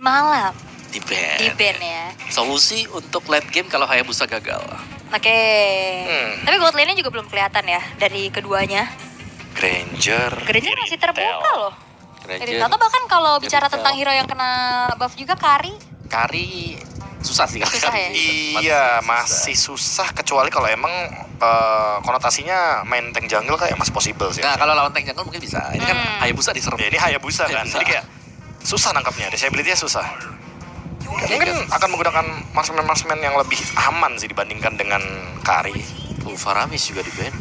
malam. Di ban. Di ban ya. Solusi untuk late game kalau Hayabusa gagal. Oke. Tapi gold lane-nya juga belum kelihatan ya dari keduanya. Granger Masih terbuka loh. Granger, Atau bahkan kalau bicara Iritel. tentang hero yang kena buff juga Kari. Kari susah sih kalau Susah Kari. ya? Iya, masih susah kecuali kalau emang konotasinya main tank jungle kayak masih possible sih. Nah, kalau lawan tank jungle mungkin bisa. Ini kan Hayabusa diserang. Ya, ini Hayabusa kan, Hayabusa. jadi kayak susah nangkapnya, disability-nya susah. Mungkin akan menggunakan marksman yang lebih aman sih dibandingkan dengan Kari. Faramis juga di ban.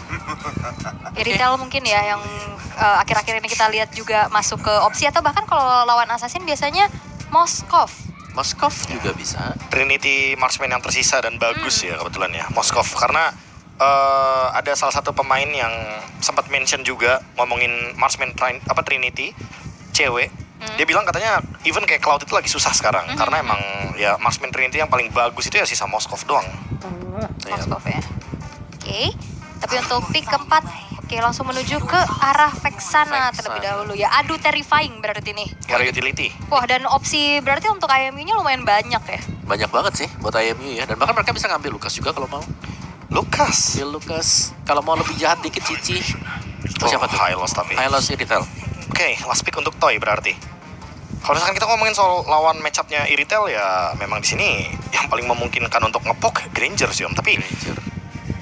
Iritel mungkin ya yang akhir-akhir ini kita lihat juga masuk ke opsi, atau bahkan kalau lawan assassin biasanya Moskov. Moskov juga bisa. Trinity marksman yang tersisa dan bagus ya kebetulan ya, Moskov. Karena ada salah satu pemain yang sempat mention juga ngomongin marksman Trinity, cewek. Dia bilang katanya even kayak Cloud itu lagi susah sekarang. Karena emang ya marksman Trinity yang paling bagus itu ya sisa Moskov doang. Moskov ya. Oke. Tapi untuk pick keempat, oke langsung menuju ke arah Vexana terlebih dahulu ya. Aduh, terrifying berarti nih. Hero utility. Wah, dan opsi berarti untuk IMU-nya lumayan banyak ya. Banyak banget sih buat IMU ya. Dan bahkan mereka bisa ngambil Lukas juga kalau mau. Lucas. Ambil Lukas. Kalau mau lebih jahat dikit Cici. Siapa tuh? Hylos tapi. Hylos Iritel. Oke, last pick untuk Toy berarti. Kalau misalkan kita ngomongin soal lawan matchup-nya Iritel ya memang di sini yang paling memungkinkan untuk ngepok Granger sih Om. Tapi Granger.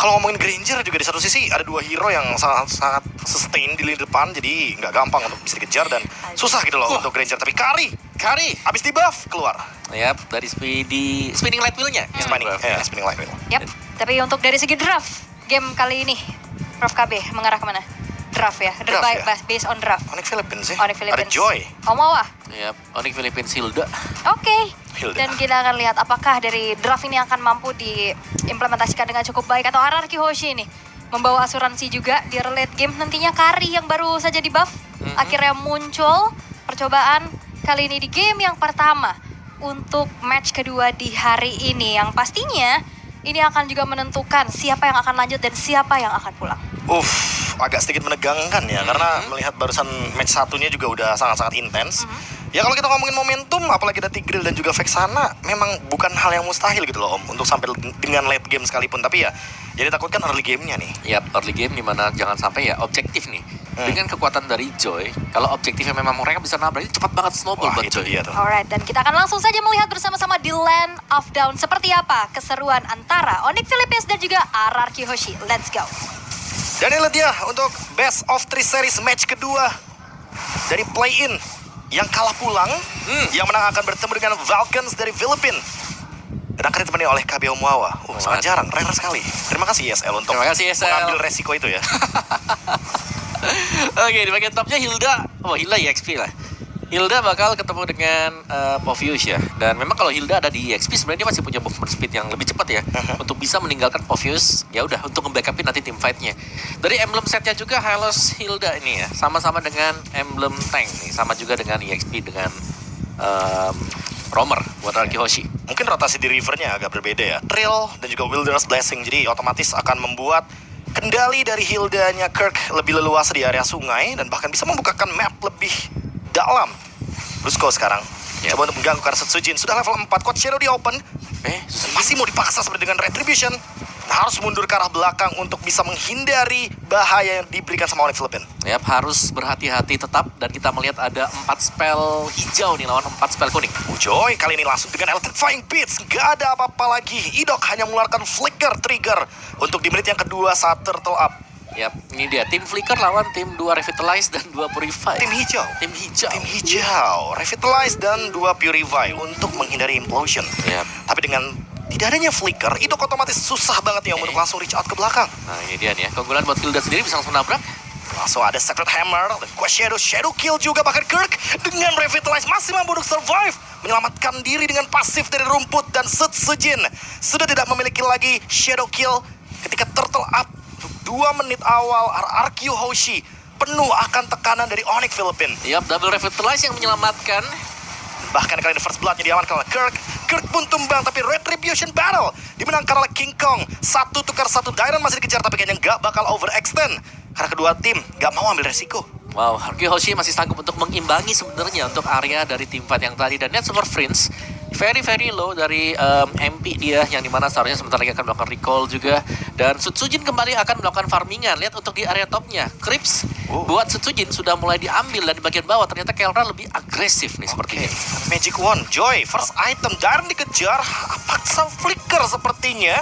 kalau ngomongin Granger juga di satu sisi ada dua hero yang sangat sustain di lini depan, jadi nggak gampang untuk bisa dikejar dan susah gitu loh untuk Granger. Tapi Kari abis di buff keluar. Yap, dari spinning light wheel-nya. Spinning light wheel. Yap. Tapi untuk dari segi draft game kali ini, Prof KB mengarah kemana? Draft ya. Draft ya? Based on draft. Onyx Philippines sih. Onyx Philippines. Ada Joy. Omawa. Yap, Onyx Philippines Hilda. Oke. Hilda. Dan kita akan lihat apakah dari draft ini akan mampu diimplementasikan dengan cukup baik, atau Ararki Hoshi ini membawa asuransi juga di late game. Nantinya Kari yang baru saja di buff akhirnya muncul percobaan kali ini di game yang pertama untuk match kedua di hari ini, yang pastinya ini akan juga menentukan siapa yang akan lanjut dan siapa yang akan pulang. Agak sedikit menegangkan ya, karena melihat barusan match satunya juga udah sangat-sangat intens. Ya kalau kita ngomongin momentum, apalagi ada Tigreal dan juga Vexana, memang bukan hal yang mustahil gitu loh Om, untuk sampai dengan late game sekalipun. Tapi ya, jadi takutkan early game-nya nih. Yap, early game dimana jangan sampai ya objektif nih. Dengan kekuatan dari Joy, kalau objektifnya memang mereka bisa nabrak, itu cepat banget snowball Wah, buat itu Joy. dia tuh. Alright, dan kita akan langsung saja melihat bersama-sama di Land of Dawn seperti apa keseruan antara Onyx Philippines dan juga Ararki Hoshi. Let's go. Dan inilah dia untuk Best of 3 Series match kedua dari play-in. Yang kalah pulang, yang menang akan bertemu dengan Falcons dari Filipina. Dan akan ditemani oleh KB Omawa. Sangat jarang, rare sekali. Terima kasih ESL untuk Terima kasih, ESL. mengambil resiko itu ya. Oke, di bagian topnya Hilda. Hilda EXP lah. Hilda bakal ketemu dengan Povius ya. Dan memang kalau Hilda ada di EXP sebenarnya dia masih punya movement speed yang lebih cepat ya. Untuk bisa meninggalkan Povius, ya udah untuk nge-backupin nanti tim fight-nya. Dari emblem setnya juga Hylos Hilda ini ya. Sama-sama dengan emblem tank nih. Sama juga dengan EXP dengan Roamer buat Ararki Hoshi. Mungkin rotasi di rivernya agak berbeda ya. Trail dan juga Wilderness Blessing. Jadi otomatis akan membuat kendali dari Hildanya Kirk lebih leluasa di area sungai. Dan bahkan bisa membukakan map lebih dalam. Rusko sekarang coba untuk mengganggu karena Setsujin sudah level 4. Quad Shadow di open. Masih mau dipaksa seperti dengan Retribution. Harus mundur ke arah belakang untuk bisa menghindari bahaya yang diberikan sama Onyx Philippines. Yap, harus berhati-hati tetap. Dan kita melihat ada 4 spell hijau nih lawan 4 spell kuning. Joy kali ini langsung dengan Electrifying Beats. Gak ada apa-apa lagi. Idok hanya mengeluarkan Flicker Trigger untuk di menit yang kedua saat turtle up. Yap, ini dia tim Flicker lawan tim 2 Revitalize dan 2 Purify. Tim hijau. Tim hijau. Tim hijau, Revitalize dan 2 Purify untuk menghindari Implosion. Yap. Tapi dengan tidak adanya Flicker, Idok otomatis susah banget nih untuk langsung reach out ke belakang. Nah ini dia nih ya, keunggulan buat Hilda sendiri bisa langsung nabrak. Langsung ada Sacred Hammer, dan Quest Shadow Kill juga, bahkan Kirk dengan Revitalize masih mampu untuk survive. Menyelamatkan diri dengan pasif dari rumput dan Setsujin. Sudah tidak memiliki lagi Shadow Kill ketika turtle up. 2 menit awal Ararki Hoshi penuh akan tekanan dari Onyx Philippines. Yap, double Revitalize yang menyelamatkan. Bahkan kali ini first bloodnya diamankan oleh Kirk. Kirk pun tumbang, tapi Retribution Battle dimenangkan oleh King Kong. 1 tukar 1, Dairon masih dikejar, tapi kayaknya nggak bakal overextend. Karena kedua tim nggak mau ambil resiko. Wow, Arky Hoshi masih sanggup untuk mengimbangi sebenarnya untuk area dari tim fight yang tadi. Dan net Super Prince very low dari MP dia, yang dimana seharusnya sebentar lagi akan melakukan recall juga. Dan Sutsujin kembali akan melakukan farmingan. Lihat untuk di area topnya, Crips buat Sutsujin sudah mulai diambil, dan di bagian bawah ternyata Kelra lebih agresif nih sepertinya. Magic Wand, Joy, first item, Darren dikejar, paksa flicker sepertinya.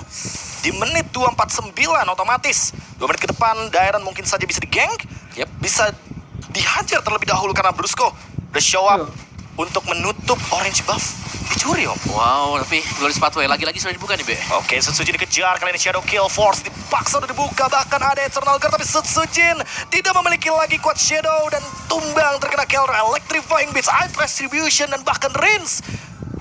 Di menit 249 otomatis 2 menit ke depan Darren mungkin saja bisa digank. Bisa dihajar terlebih dahulu karena Brusco udah show up untuk menutup orange buff. Dicuri om. Wow, tapi Glorious Pathway lagi-lagi sudah dibuka nih, Be. Oke, Sutsujin dikejar, kali ini Shadow Kill Force dipaksa udah dibuka, bahkan ada Eternal Guard, tapi Sutsujin tidak memiliki lagi kuat Shadow dan tumbang terkena Kelra. Electrifying Beats, Ice Retribution, dan bahkan Rins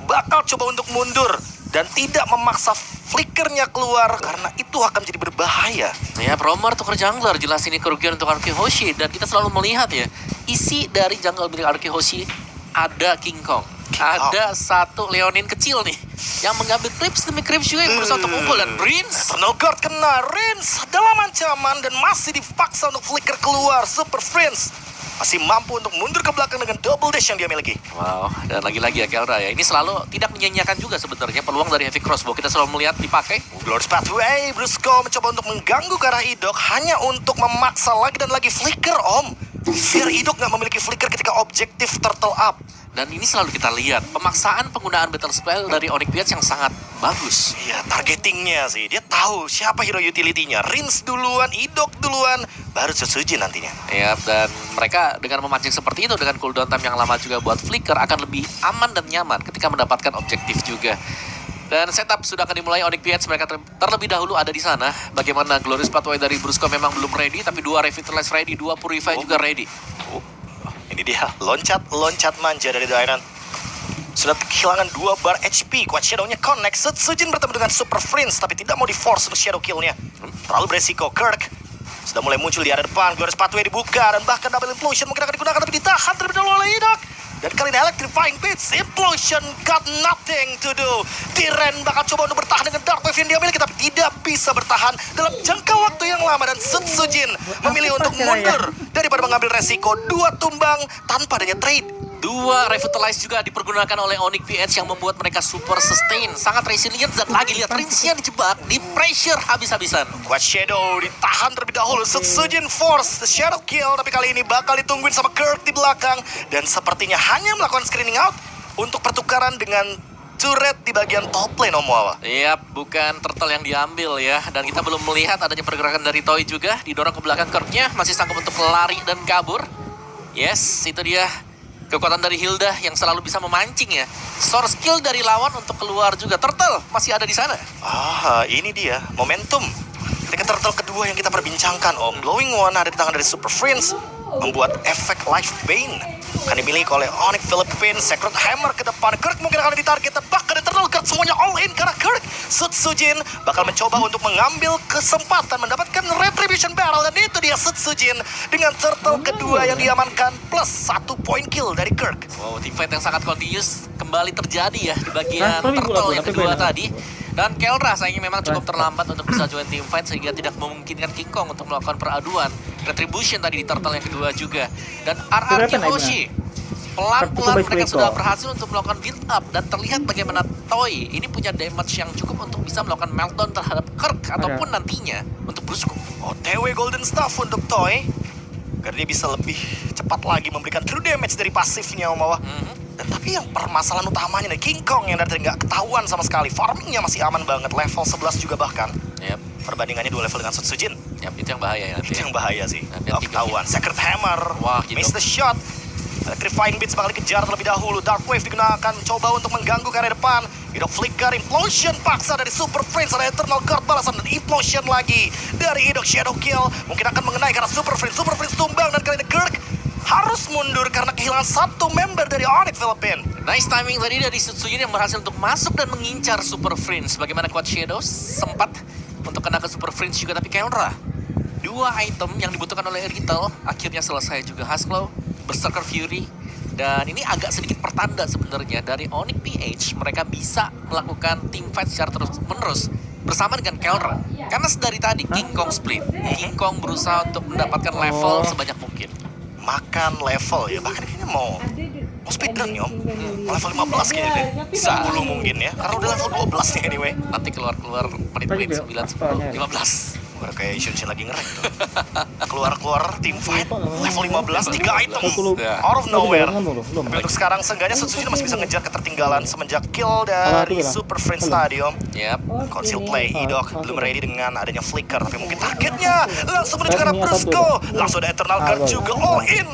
bakal coba untuk mundur dan tidak memaksa flickernya keluar karena itu akan jadi berbahaya. Ya, Romer tuker jungler, jelas ini kerugian untuk Arky Hoshi. Dan kita selalu melihat ya, isi dari jungle milik Arky Hoshi ada King Kong. Ada satu Leonin kecil nih yang mengambil Crips demi Crips juga yang berusaha untuk unggul. Dan Rins Eternal Guard kena, Rins dalam ancaman dan masih dipaksa untuk flicker keluar. Super Friends masih mampu untuk mundur ke belakang dengan double dash yang dia miliki. Wow, dan lagi-lagi ya Kelra ya, ini selalu tidak menyanyiakan juga sebenarnya peluang dari Heavy Crossbow. Kita selalu melihat dipakai. Glorious Pathway, Brusco mencoba untuk mengganggu ke arah Idok hanya untuk memaksa lagi dan lagi flicker om. Biar Idok nggak memiliki flicker ketika objektif turtle up. Dan ini selalu kita lihat pemaksaan penggunaan battle spell dari Onyx Piats yang sangat bagus. Iya, targetingnya sih. Dia tahu siapa hero utility-nya. Rins duluan, Idok duluan, baru Sutsujin nantinya. Ya, dan mereka dengan memancing seperti itu dengan cooldown time yang lama juga buat flicker akan lebih aman dan nyaman ketika mendapatkan objektif juga. Dan setup sudah akan dimulai. Onyx Piats mereka terlebih dahulu ada di sana. Bagaimana Glorious Pathway dari Brusco memang belum ready, tapi 2 Revitalize ready, 2 Purify juga ready. Ini dia, loncat manja dari Darren. Sudah kehilangan 2 bar HP, kuat Shadow-nya connect. Sutsujin bertemu dengan Super Friends, tapi tidak mau di-force untuk Shadow Kill-nya. Terlalu beresiko. Kirk sudah mulai muncul di area depan. Glorious Pathway dibuka, dan bahkan double implosion mungkin akan digunakan, tapi ditahan terlebih dahulu oleh Idok. Dan kali ini Electrifying Beats, Implosion got nothing to do. Tiren bakal coba untuk bertahan dengan Dark Wave yang dia miliki, tapi tidak bisa bertahan dalam jangka waktu yang lama. Dan Sutsujin memilih untuk mundur daripada mengambil resiko 2 tumbang tanpa adanya trade. 2 Revitalize juga dipergunakan oleh Onyx PH yang membuat mereka super sustain, sangat resilient. Dan lagi lihat Rinsnya dijebak, di pressure habis-habisan. Kuat Shadow ditahan terlebih dahulu. Sutsujin force the Shadow Kill, tapi kali ini bakal ditungguin sama Kirk di belakang. Dan sepertinya hanya melakukan screening out untuk pertukaran dengan turret di bagian top lane Omoawa. Iya, bukan turtle yang diambil ya. Dan kita belum melihat adanya pergerakan dari Toy juga. Didorong ke belakang, Kirknya masih sanggup untuk lari dan kabur. Yes, itu dia kekuatan dari Hilda yang selalu bisa memancing ya. Source skill dari lawan untuk keluar juga. Turtle masih ada di sana. Ini dia momentum. Ketika turtle kedua yang kita perbincangkan om, Glowing One ada di tangan dari Super Friends, membuat efek Life Bane akan dimiliki oleh Onyx Philippines. Sacred Hammer ke depan, Kirk mungkin akan ditarget, bahkan Eternal Guard semuanya all in karena Kirk. Sutsujin bakal mencoba untuk mengambil kesempatan mendapatkan Retribution Barrel, dan itu dia Sutsujin dengan turtle kedua yang diamankan plus 1 point kill dari Kirk. Wow, teamfight yang sangat continuous kembali terjadi ya di bagian turtle yang kedua tadi. Dan Kelra sayangnya memang cukup terlambat untuk bisa join teamfight sehingga tidak memungkinkan King Kong untuk melakukan peraduan. Retribution tadi di turtle yang kedua juga. Dan RRQ Hoshi pelan-pelan mereka sudah berhasil untuk melakukan build up, dan terlihat bagaimana Toy ini punya damage yang cukup untuk bisa melakukan meltdown terhadap Kirk ataupun nantinya untuk Brusco. OTW Golden Staff untuk Toy agar dia bisa lebih cepat lagi memberikan true damage dari pasifnya Omawa. Dan tapi yang permasalahan utamanya nih, King Kong yang dari nggak ketahuan sama sekali. Farmingnya masih aman banget, level 11 juga bahkan. Perbandingannya 2 level dengan Sutsujin. Itu yang bahaya ya nanti. Itu yang bahaya sih, nggak ketahuan. Sacred Hammer, wah, gitu. miss the shot. Electrifying Beats bakal dikejar terlebih dahulu. Dark Wave digunakan, coba untuk mengganggu ke area depan. Idok flicker, Implosion paksa dari Super Friends. Ada Eternal Guard balasan dan Implosion lagi dari Idok. Shadow Kill mungkin akan mengenai karena Super Friends tumbang, dan kali ini Kirk harus mundur karena kehilangan 1 member dari Onyx Philippines. Nice timing tadi dari Sutsujin yang berhasil untuk masuk dan mengincar Super Friends. Bagaimana kuat Shadows sempat untuk kena ke Super Friends juga, tapi Kelra 2 item yang dibutuhkan oleh Retail akhirnya selesai juga. Husklow, Berserker Fury, dan ini agak sedikit pertanda sebenarnya dari Onyx PH mereka bisa melakukan teamfight secara terus-menerus bersama dengan Kelra. Karena dari tadi King Kong split, King Kong berusaha untuk mendapatkan level sebanyak mungkin. makan level ya. Bahkan kayaknya mau speedrun ya Om. Level 15 kayaknya deh. 10 mungkin ya. Karena udah level 12 nih anyway. Nanti keluar menit-menit 9, 10, 15. Udah kayak Shunshin lagi ngerek tuh. Keluar team fight level 15 3 item out of nowhere. Tapi untuk sekarang seenggaknya Sutsujin masih bisa ngejar ketertinggalan semenjak kill dari Super Friend Stadium. Yap. Conceal play, Idok belum ready dengan adanya flicker. Tapi mungkin targetnya langsung menuju ke arah Brusco. Langsung ada Eternal Guard juga all in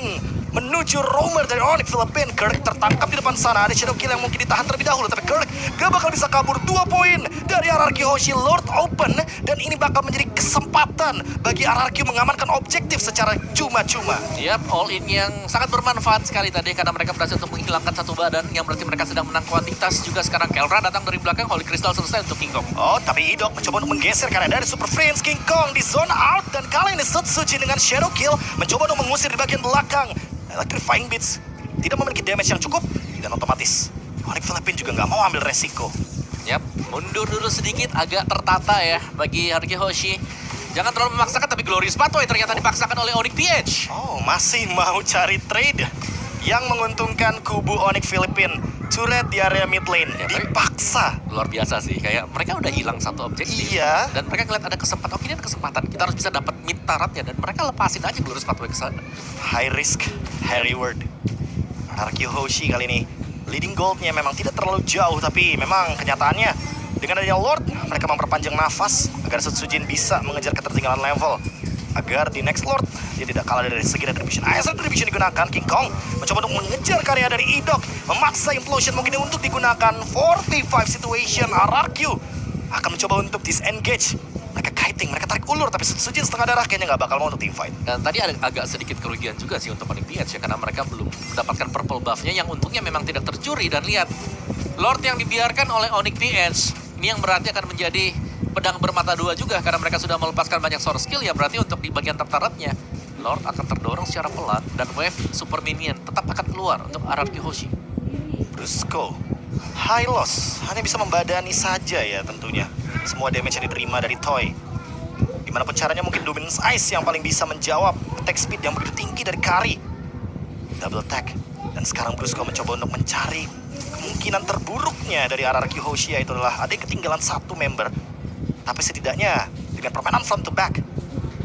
menuju roamer dari Onyx Philippine. Kirk tertangkap di depan sana. Ada Shadow Kill yang mungkin ditahan terlebih dahulu. Tapi Kirk gak bakal bisa kabur. 2 poin dari RRQ Hoshi. Lord open. Dan ini bakal menjadi kesempatan bagi RRQ mengamankan objektif secara cuma-cuma. Yap, all in yang sangat bermanfaat sekali tadi karena mereka berhasil untuk menghilangkan satu badan yang berarti mereka sedang menang kuantitas juga. Sekarang Kelra datang dari belakang, Holy Crystal selesai untuk King Kong. Oh, tapi Idok mencoba untuk menggeser karena dari Super Friends King Kong di zone out. Dan kali ini Sutsujin dengan Shadow Kill mencoba untuk mengusir di bagian belakang. Electrifying Beats tidak memiliki damage yang cukup dan otomatis Onyx Philippine juga nggak mau ambil resiko. Yap, mundur dulu sedikit, agak tertata ya bagi RRQ Hoshi. Jangan terlalu memaksakan, tapi Glorious Pathway ternyata dipaksakan oleh Onyx PH. Oh, masih mau cari trade yang menguntungkan kubu Onyx Philippine. Turret di area mid lane Ya, dipaksa. Luar biasa sih, kayak mereka udah hilang satu objektif. Iya. Dan mereka ngeliat ada kesempatan, oke ini ada kesempatan, kita harus bisa dapat mid turretnya. Dan mereka lepasin aja Glorious Pathway ke sana. High risk, high reward. RRQ Hoshi kali ini leading goldnya memang tidak terlalu jauh, tapi memang kenyataannya dengan adanya Lord mereka memperpanjang nafas agar Sutsujin bisa mengejar ketertinggalan level, agar di next Lord dia tidak kalah dari segi retribution. AS retribution digunakan. King Kong mencoba untuk mengejar karya dari Idok, memaksa implosion mungkin untuk digunakan 4v5 situation. RRQ akan mencoba untuk disengage. Mereka kiting, mereka tarik ulur, tapi Sutsujin setengah darah kayaknya nggak bakal mau untuk team fight. Dan tadi ada agak sedikit kerugian juga sih untuk Onyx PH ya, karena mereka belum mendapatkan purple buff-nya yang untungnya memang tidak tercuri. Dan lihat, Lord yang dibiarkan oleh Onyx PH, ini yang berarti akan menjadi pedang bermata dua juga, karena mereka sudah melepaskan banyak source skill ya, berarti untuk di bagian tertaratnya, Lord akan terdorong secara pelan, dan wave super minion tetap akan keluar untuk RRQ Hoshi. Brusco, high loss, hanya bisa membadani saja ya tentunya semua damage yang diterima dari Toy. Gimana pun caranya mungkin Dominance Ice yang paling bisa menjawab attack speed yang begitu tinggi dari Kari. Double attack. Dan sekarang Brusco mencoba untuk mencari kemungkinan terburuknya dari RRQ Hoshi, yaitu adalah ada yang ketinggalan satu member. Tapi setidaknya dengan permainan front to back,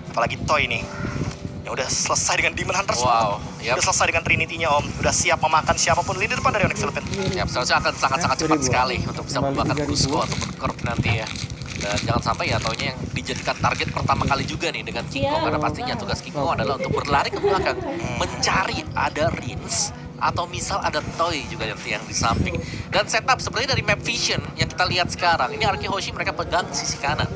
apalagi Toy nih yang udah selesai dengan Demon Hunter Wow, yap. udah selesai dengan Trinity-nya Om, udah siap memakan siapapun lini depan dari Onyx Philippine. Ya, seharusnya akan sangat-sangat cepat sekali untuk bisa membakar Brusco ataupun Corp nanti ya. Dan jangan sampai ya taunya yang dijadikan target pertama kali juga nih dengan King Kong, karena pastinya tugas King Kong adalah untuk berlari ke belakang, mencari ada Rins atau misal ada Toy juga yang di samping. Dan setup sebenarnya dari map vision yang kita lihat sekarang, ini RRQ Hoshi mereka pegang sisi kanan.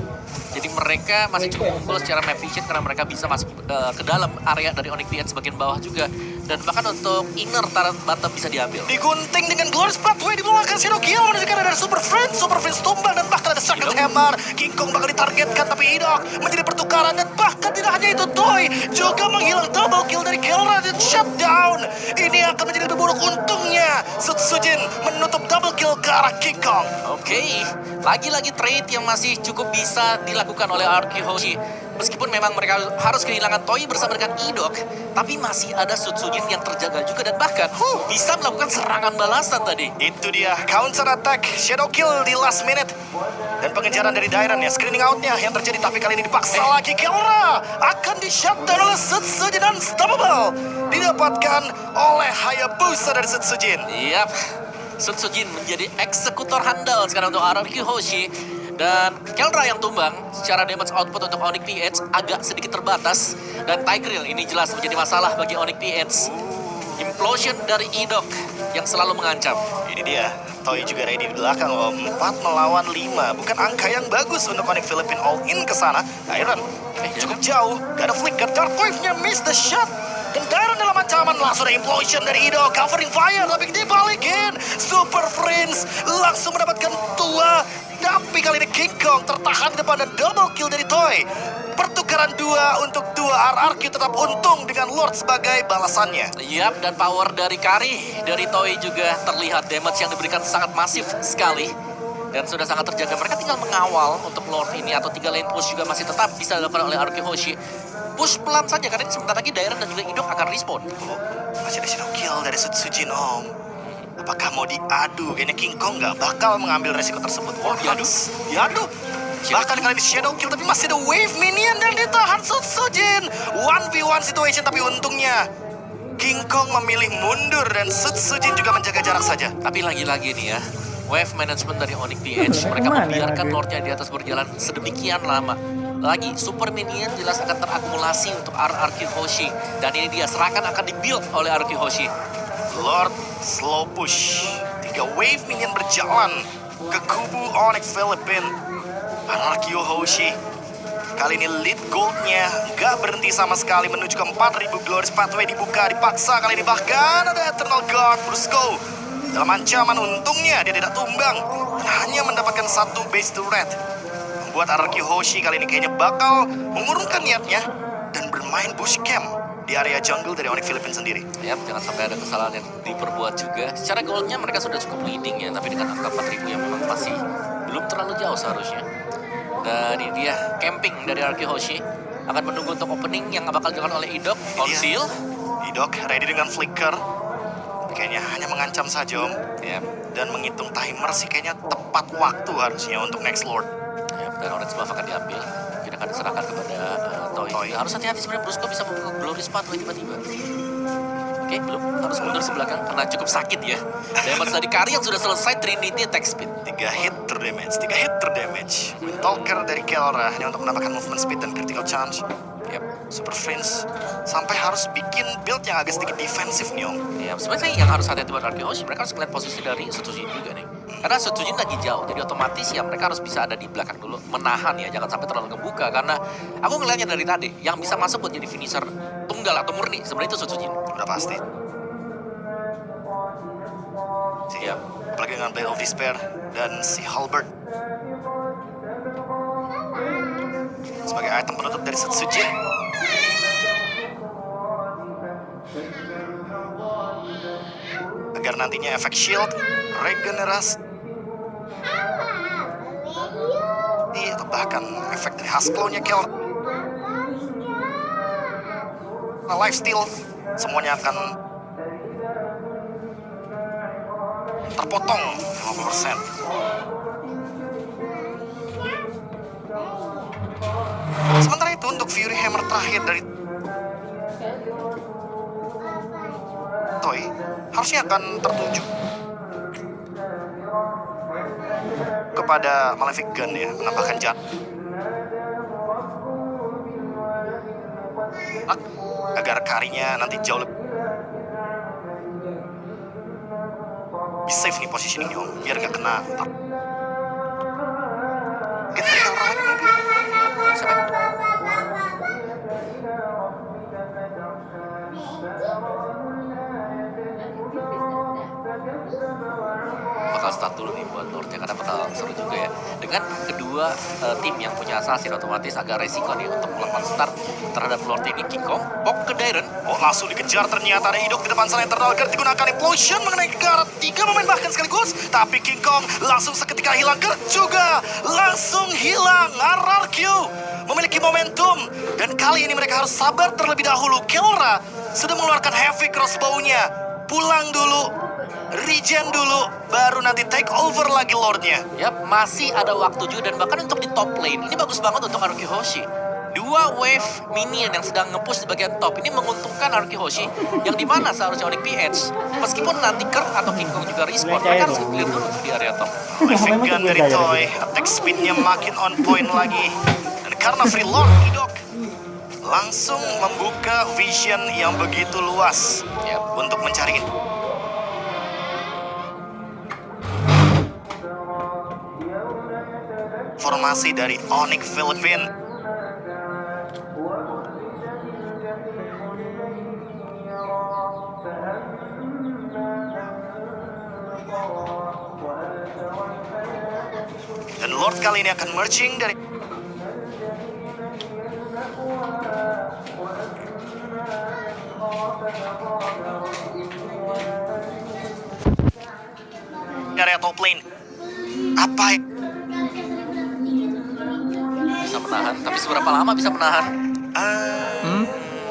Jadi mereka masih cukup unggul secara map vision karena mereka bisa masuk ke dalam area dari Onyx PH sebagian bawah juga. Dan bahkan untuk inner turret bottom bisa diambil. Digunting dengan Glorious Pathway di belakang Shadow Kill menunjukkan ada Super Friends tumbang dan bahkan ada Second Hammer. King Kong bakal ditargetkan tapi Idok menjadi pertukaran dan bahkan tidak hanya itu, Toy juga menghilang double kill dari Kelra dan shutdown. Ini akan menjadi lebih buruk untungnya. Sutsujin menutup double kill ke arah King Kong. Oke, lagi-lagi trade yang masih cukup bisa dilakukan oleh RRQ Hoshi. Meskipun memang mereka harus kehilangan Toy bersama dengan Idok, tapi masih ada Sutsujin yang terjaga juga dan bahkan bisa melakukan serangan balasan tadi. Itu dia, counter attack, shadow kill di last minute. Dan pengejaran dari Dairon ya, screening outnya yang terjadi, tapi kali ini dipaksa lagi. Kelra akan di-shutdown oleh Sutsujin, unstoppable. Didapatkan oleh Hayabusa dari Sutsujin. Yap, Sutsujin menjadi eksekutor handal sekarang untuk RRQ Hoshi. Dan Kelra yang tumbang, secara damage output untuk Onyx PH agak sedikit terbatas. Dan Tigreal ini jelas menjadi masalah bagi Onyx PH. Implosion dari Idok yang selalu mengancam. Ini dia, Toy juga ready di belakang Om. 4 melawan 5, bukan angka yang bagus untuk Onyx Philippine all in ke sana. Dairon cukup jauh, gak ada flicker, Dark Wave-nya miss the shot. Dan Dairon dalam ancaman, langsung ada implosion dari Idok, covering fire, tapi dibalikin. Super Friends langsung mendapatkan tua. Tapi kali ini King Kong tertahan di depan dan double kill dari Toy. Pertukaran 2 untuk 2, RRQ tetap untung dengan Lord sebagai balasannya. Yap, dan power dari Kari, dari Toy juga terlihat damage yang diberikan sangat masif sekali. Dan sudah sangat terjaga, mereka tinggal mengawal untuk Lord ini atau 3 lane push juga masih tetap bisa dilakukan oleh RRQ Hoshi. push pelan saja karena ini sebentar lagi Dairon dan juga Idok akan respawn. Oh, masih ada shadow kill dari Sutsujin, Om. Apakah mau diadu? Kayaknya King Kong nggak bakal mengambil resiko tersebut. Oh, diadu. Bahkan kali ini shadow kill, tapi masih ada wave minion dan ditahan Sutsujin. 1v1 situation, tapi untungnya King Kong memilih mundur dan Sutsujin juga menjaga jarak saja. Tapi lagi-lagi nih ya, wave management dari Onyx PH, mereka membiarkan Lordnya di atas berjalan sedemikian lama. Lagi, super minion jelas akan terakumulasi untuk RRQ Hoshi. Dan ini dia, serangan akan dibuild oleh RRQ Hoshi. Lord slow push. 3 wave minion berjalan ke kubu Onyx Philippine. RRQ Hoshi. Kali ini lead goldnya gak berhenti sama sekali menuju ke 4000 Glorious Pathway dibuka, dipaksa kali ini. Bahkan ada Eternal Guard Brusco. Dalam ancaman, untungnya dia tidak tumbang dan hanya mendapatkan 1 base turret. Membuat RRQ Hoshi kali ini kayaknya bakal mengurungkan niatnya dan bermain bush camp di area jungle dari Onyx Philippines sendiri. Ya, jangan sampai ada kesalahan yang diperbuat juga. Secara goalnya mereka sudah cukup leading ya, tapi dengan angka 4000 yang memang masih belum terlalu jauh seharusnya. Dan ini dia, camping dari RRQ Hoshi akan menunggu untuk opening yang bakal dilakukan oleh Idok. Conceal. Idok ready dengan flicker. Kayaknya hanya mengancam saja, Om. Ya, Dan menghitung timer sih kayaknya tepat waktu harusnya untuk next Lord. ya, dan orange buff akan diambil. Mungkin akan diserahkan kepada Toy. Harus hati-hati sebenarnya Brusco bisa membuka Glorious Pathway tiba-tiba. Oke, belum. Harus mundur ke belakang karena cukup sakit ya. Damage dari Kari yang sudah selesai, Trinity attack speed. 3 hit terdamage. Talker dari Kelra hanya untuk menambahkan movement speed dan critical chance. Yap. Super Prince sampai harus bikin build yang agak sedikit defensif nih, Om. Ya, sebenarnya yang harus hati-hati buat RRQ Hoshi, mereka harus melihat posisi dari Sutsujin juga nih. Karena Sutsujin lagi jauh, jadi otomatis ya mereka harus bisa ada di belakang dulu, menahan ya, jangan sampai terlalu kebuka. Karena aku ngelihatnya dari tadi, yang bisa masuk buat jadi finisher tunggal atau murni, sebenarnya itu Sutsujin. Udah pasti. Siap. Apalagi dengan Blade of Despair dan si Halberd sebagai item penutup dari Sutsujin. Agar nantinya efek shield, regenerasi, atau bahkan efek dari Husklow-nya Kel. Nah, lifesteal, semuanya akan terpotong 50%. Sementara itu untuk Fury Hammer terakhir dari Toy harusnya akan tertuju kepada Malefic Gun ya, menambahkan jat agar karinya nanti jauh lebih safe nih positioningnya, Om, biar gak kena kita dari orang lagi mungkin. Bakal start dulu nih buat Lordnya karena bakal seru juga ya. Dengan kedua tim yang punya assassin otomatis agak resiko nih untuk melakukan start terhadap Lord ini. King Kong, pop ke Dairon. Oh, langsung dikejar, ternyata ada Idok di depan sana. Eternal Guard digunakan, implosion mengenai Guard. 3 pemain bahkan sekaligus, tapi King Kong langsung seketika hilang. Guard juga langsung hilang. RRQ memiliki momentum dan kali ini mereka harus sabar terlebih dahulu. Kelra sudah mengeluarkan heavy crossbow-nya. Pulang dulu, regen dulu, baru nanti take over lagi Lordnya. Yap, masih ada waktu juga dan bahkan untuk di top lane ini bagus banget untuk RRQ Hoshi. 2 wave minion yang sedang nge-push di bagian top ini menguntungkan RRQ Hoshi yang dimana seharusnya Onyx PH meskipun nanti Kerr atau King Kong juga respawn, mereka harus clear dulu di area top. Malefic Gun dari Toy, attack speednya makin on point lagi. Dan karena free Lord, Idok langsung membuka vision yang begitu luas untuk mencari formasi dari Onyx Philippines. Dan Lord kali ini akan merging dari area top lane. Apa Bisa menahan, tapi seberapa lama bisa menahan?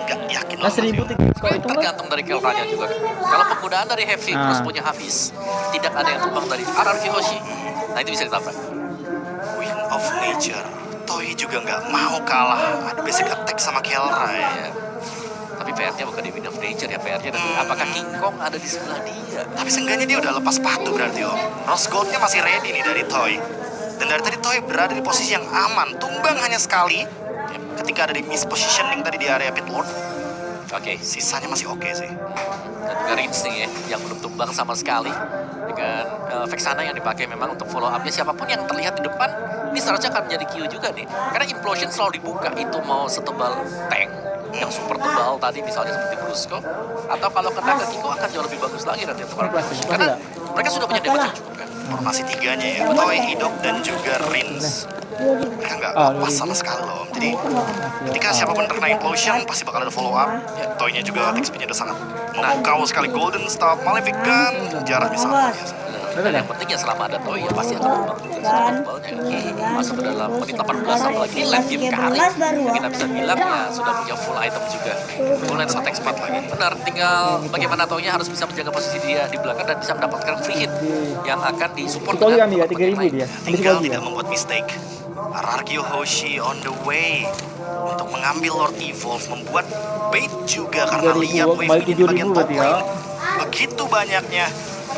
nggak yakin Nah, loh, 1000 Trio. kok itu mah. Tergantung dari Kelranya juga. Kalau penggunaan dari Heavy terus punya Hafiz, tidak ada yang tumbang dari RRQ Hoshi. Nah itu bisa ditabrak. Wind of Nature. Toy juga nggak mau kalah. Ada basic attack sama Kelra ya. Ya. Tapi PR-nya bukan di Wind of Nature ya, PR-nya nanti apakah King Kong ada di sebelah dia? Tapi seenggaknya dia udah lepas sepatu berarti Om. Rose Gold-nya masih ready nih dari Toy. Dan dari tadi Toy berada di posisi yang aman. Tumbang hanya sekali. Ketika ada di mispositioning tadi di area pit lord. Oke, Sisanya masih oke sih. dan juga Rins nih ya, yang belum tumbang sama sekali. Dengan Vexana yang dipakai memang untuk follow up-nya. Siapapun yang terlihat di depan, ini seharusnya akan jadi Q juga nih. Karena Implosion selalu dibuka, itu mau setebal tank, yang super tebal tadi misalnya seperti Brusco. Atau kalau kena ke Kiko akan jauh lebih bagus lagi nanti untuk Plastik, Karena plastik mereka sudah punya damage yang cukup kan. Formasi tiganya ya. Toy, Idok, dan juga Rins. Mereka nggak lepas sama sekali loh Om. Jadi ketika siapapun terkena implosion pasti bakal ada follow up. Ya, Toy-nya juga attack speed-nya udah sangat memukau sekali. Golden Staff, Malefic Gun, jaraknya sangat luar biasa. Dan yang penting ya selama ada Toy ya pasti akan tumbang juga tebalnya. Masuk ke dalam menit 18 apalagi ini late game kali. Yang kita bisa bilang ya sudah punya full item juga. Full item attack speed lagi. Benar, tinggal bagaimana Toy-nya harus bisa menjaga posisi dia di belakang dan bisa mendapatkan free hit yang akan disupport Psikologi kan dia, teman-teman yang 3000 lain. dia. Ambil Tinggal psikologi tidak ya. membuat mistake. Ararkyo Hoshi on the way untuk mengambil Lord Evolve, membuat bait juga karena 3000, lihat wave kembali ini di bagian 7000 top berarti ya. lane. Begitu banyaknya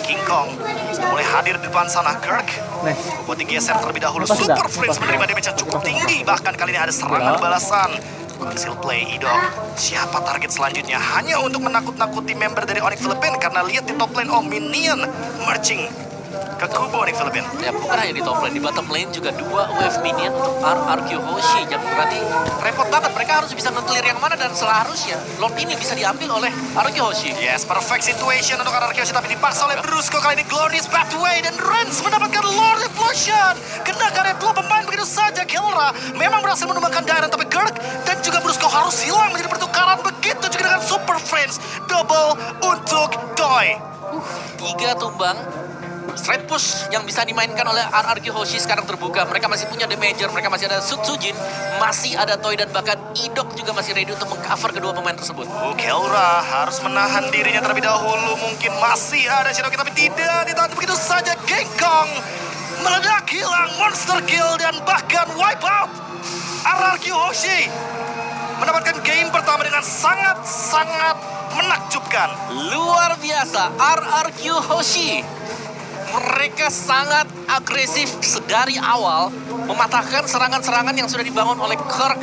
King Kong sudah mulai hadir di depan sana. Kirk Nih. buat digeser terlebih dahulu. Lepas Super sudah, Friends lepas menerima sudah. damage yang cukup Lepas tinggi. Bahkan kali ini ada serangan balasan. Conceal play Idok. Siapa target selanjutnya? Hanya untuk menakut-nakuti member dari Onyx Philippines karena lihat di top lane Minion marching ke kubu Onyx Philippines. Ya bukan hanya di top lane, di bottom lane juga 2 wave minion untuk RRQ Hoshi. Yang berarti repot banget, mereka harus bisa nge-clear yang mana dan seharusnya Lord ini bisa diambil oleh RRQ Hoshi. Yes, perfect situation untuk RRQ Hoshi, tapi dipaksa oleh Brusco. Kali ini Glorious Pathway dan Rens mendapatkan Lord Implosion. Kena karet dua pemain begitu saja. Kelra memang berhasil menumbangkan Dairon, tapi Kirk dan juga Brusco harus hilang menjadi pertukaran. Begitu juga dengan Super Friends. Double untuk Toy. 3 tumbang. Straight push yang bisa dimainkan oleh RRQ Hoshi sekarang terbuka. Mereka masih punya damager, mereka masih ada Sutsujin, masih ada Toy dan bahkan Idok juga masih ready untuk mengcover kedua pemain tersebut. Kelra harus menahan dirinya terlebih dahulu. Mungkin masih ada Shinoki, tapi tidak ditahan begitu saja. King Kong meledak, hilang, monster kill dan bahkan wipe out. RRQ Hoshi mendapatkan game pertama dengan sangat-sangat menakjubkan. Luar biasa, RRQ Hoshi. Mereka sangat agresif sedari awal, mematahkan serangan-serangan yang sudah dibangun oleh Kirk,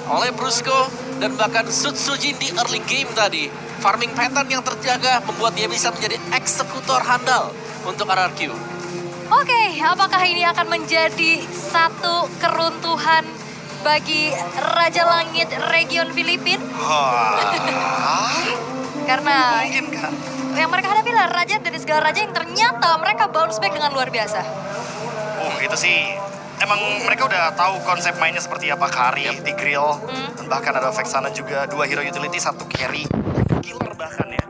oleh Brusco, dan bahkan Sutsujin di early game tadi. Farming pattern yang terjaga membuat dia bisa menjadi eksekutor handal untuk RRQ. Oke, apakah ini akan menjadi satu keruntuhan bagi Raja Langit region Filipina? Wah, Karena mungkin kan? yang mereka hadapi adalah raja dari segala raja yang ternyata mereka bounce back dengan luar biasa. Itu sih emang mereka udah tahu konsep mainnya seperti apa. Kari, Tigreal, dan bahkan ada Vexana juga. 2 hero utility, 1 carry. Killer bahkan ya.